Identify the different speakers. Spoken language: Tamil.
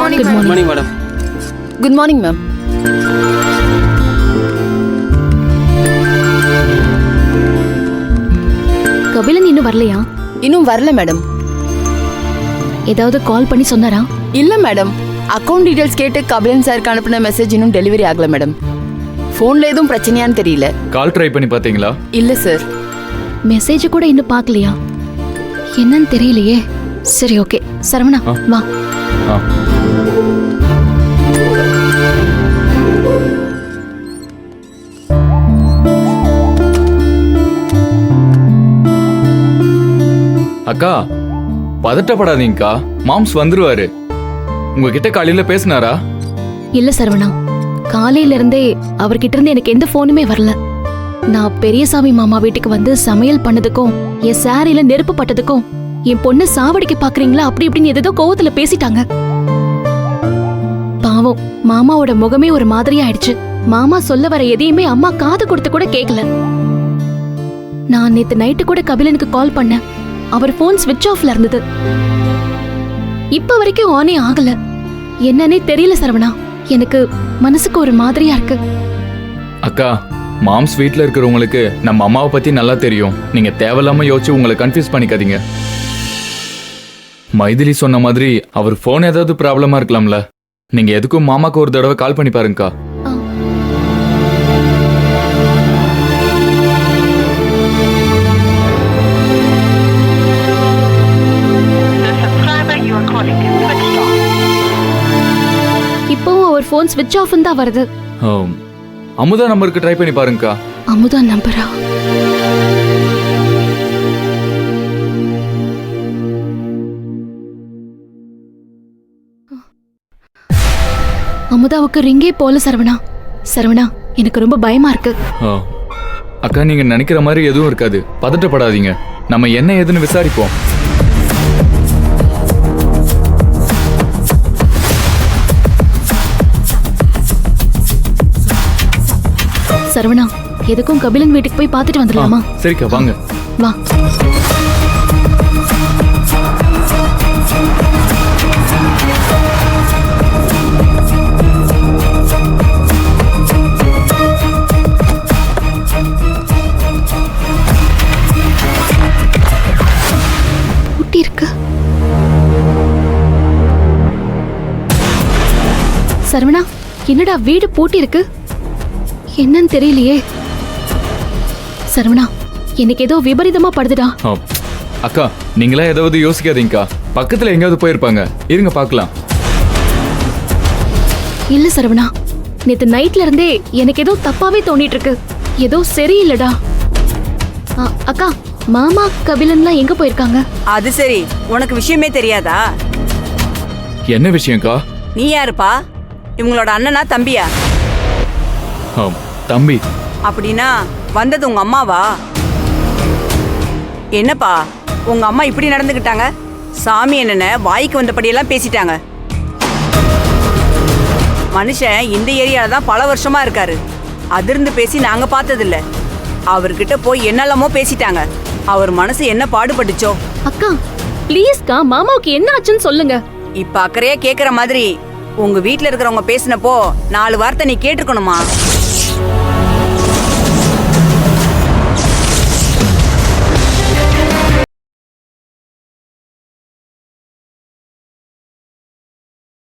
Speaker 1: Morning
Speaker 2: Good
Speaker 1: ma'am.
Speaker 2: morning, madam.
Speaker 3: Good morning ma'am.
Speaker 4: Kapilan இன்னும் வரலையா?
Speaker 3: இன்னும் வரல மேடம்.
Speaker 4: ஏதாவது கால் பண்ணி சொன்னாரா?
Speaker 3: இல்ல மேடம், அக்கவுண்ட் டீடைல்ஸ் கேட்டு கபிலன் சாருக்கு அனுப்பின மெசேஜ் இன்னும் டெலிவரி ஆகல மேடம். போன்ல எதுவும் பிரச்சனையான்னு தெரியல.
Speaker 5: கால் ட்ரை பண்ணி பாத்தீங்களா?
Speaker 3: இல்ல சார்.
Speaker 4: மெசேஜ் கூட இன்னும் பார்க்கலையா? என்னன்னு தெரியலையே. சரி, ஓகே. சரவணா, வா.
Speaker 5: ஆ. அக்கா, பதட்டப்படாதீங்கக்கா. மாம்ஸ் வந்துருவாரு. உங்ககிட்ட காலையில பேசினாரா?
Speaker 4: இல்ல சரவணா, காலையில இருந்தே அவர்கிட்ட இருந்து எனக்கு எந்த போனுமே வரல. நான் பெரியசாமி மாமா வீட்டுக்கு வந்து சமையல் பண்ணதுக்கும் என் சாரியில நெருப்பு பட்டதுக்கும் என் பொண்ணு சாவடிக்க பாக்குறீங்களா அப்படி இப்படின்னு ஏதோ கோவத்துல பேசிட்டாங்க. பாவம், மாமாவோட முகமே ஒரு மாதிரி ஆயிடுச்சு. மாமா சொல்ல வர எதையுமே அம்மா காது கொடுத்து கூட கேட்கல. நான் நேத்து நைட்டு கூட கபிலனுக்கு கால் பண்ணேன். அவர் போன் ஸ்விட்ச் ஆஃப்ல இருந்தது. இப்ப வரைக்கும் ஆனே ஆகல. என்னன்னே தெரியல சரவணா. எனக்கு மனசுக்கு ஒரு மாதிரியா இருக்கு.
Speaker 5: அக்கா, மாம்ஸ் வீட்ல இருக்கிறவங்களுக்கு நம்ம அம்மாவை பத்தி நல்லா தெரியும். நீங்க தேவையில்லாம யோசிச்சு உங்களை கன்ஃபியூஸ் பண்ணிக்காதீங்க. மைதிலி சொன்ன மாதிரி அவர் போன் ஏதாவது ப்ராப்ளமா இருக்கலாம்ல. நீங்க எதுக்கும் மாமாக்கு ஒரு தடவை கால் பண்ணி பாருங்கக்கா.
Speaker 4: இப்போவும் அவர் போன் ஸ்விட்ச் ஆஃப் தான் வருது.
Speaker 5: அமுதா நம்பருக்கு ட்ரை பண்ணி பாருங்கக்கா.
Speaker 4: அமுதா நம்பரா? அமுதாவுக்கு ரிங்கே போல சரவணா. சரவணா, எனக்கு ரொம்ப பயமா இருக்கு.
Speaker 5: அக்கா, நீங்க நினைக்கிற மாதிரி எதுவும் இருக்காது. பதட்டப்படாதீங்க. நம்ம என்ன ஏதுன்னு விசாரிப்போம்.
Speaker 4: சரவணா, எதுக்கும் கபிலன் வீட்டுக்கு போய் பார்த்துட்டு வந்துடலாமா?
Speaker 5: சரிக்கா, வாங்க.
Speaker 4: வா. பூட்டி இருக்கு. சரவணா, என்னடா வீடு பூட்டி இருக்கு? என்னன்னு தெரியலையே. சரவணா, எனக்கு ஏதோ விபரீதமா படுதுடா.
Speaker 5: அக்கா, நீங்களா ஏதாவது யோசிக்காதீங்கக்கா. பக்கத்துல எங்கேயாவது போயிருப்பாங்க. இருங்க பார்க்கலாம்.
Speaker 4: இல்ல சரவணா, நேத்து நைட்ல இருந்தே எனக்கு ஏதோ தப்பாவே தோணிட்டு இருக்கு. ஏதோ சரியில்லடா. அக்கா, மாமா கபிலன்லாம் எங்க போயிருக்காங்க?
Speaker 1: அது சரி, உனக்கு விஷயமே தெரியாதா?
Speaker 5: என்ன விஷயம்க்கா?
Speaker 1: நீ யாருப்பா? இவங்களோட அண்ணனா தம்பியா?
Speaker 5: தம்பி.
Speaker 1: அப்படின்னா வந்தது உங்க அம்மாவா? என்னப்பா உங்க அம்மா இப்படி நடந்துக்கிட்டாங்க? சாமி என்னென்ன வாய்க்கு வந்தபடியெல்லாம் பேசிட்டாங்க. மனுஷன் இந்த ஏரியால தான் பல வருஷமா இருக்காரு. அதிர்ந்து பேசி நாங்க பார்த்ததில்ல. அவர்கிட்ட போய் என்னெல்லாமோ பேசிட்டாங்க. அவர் மனசு என்ன பாடுபட்டுச்சோ.
Speaker 4: அக்கா, ப்ளீஸ்க்கா, மாமாவுக்கு என்ன ஆச்சுன்னு சொல்லுங்க.
Speaker 1: இப்ப அக்கறையா கேக்குற மாதிரி உங்க வீட்டுல இருக்கிறவங்க பேசினப்போ 4 வார்த்தை நீ கேட்டுக்கணுமா?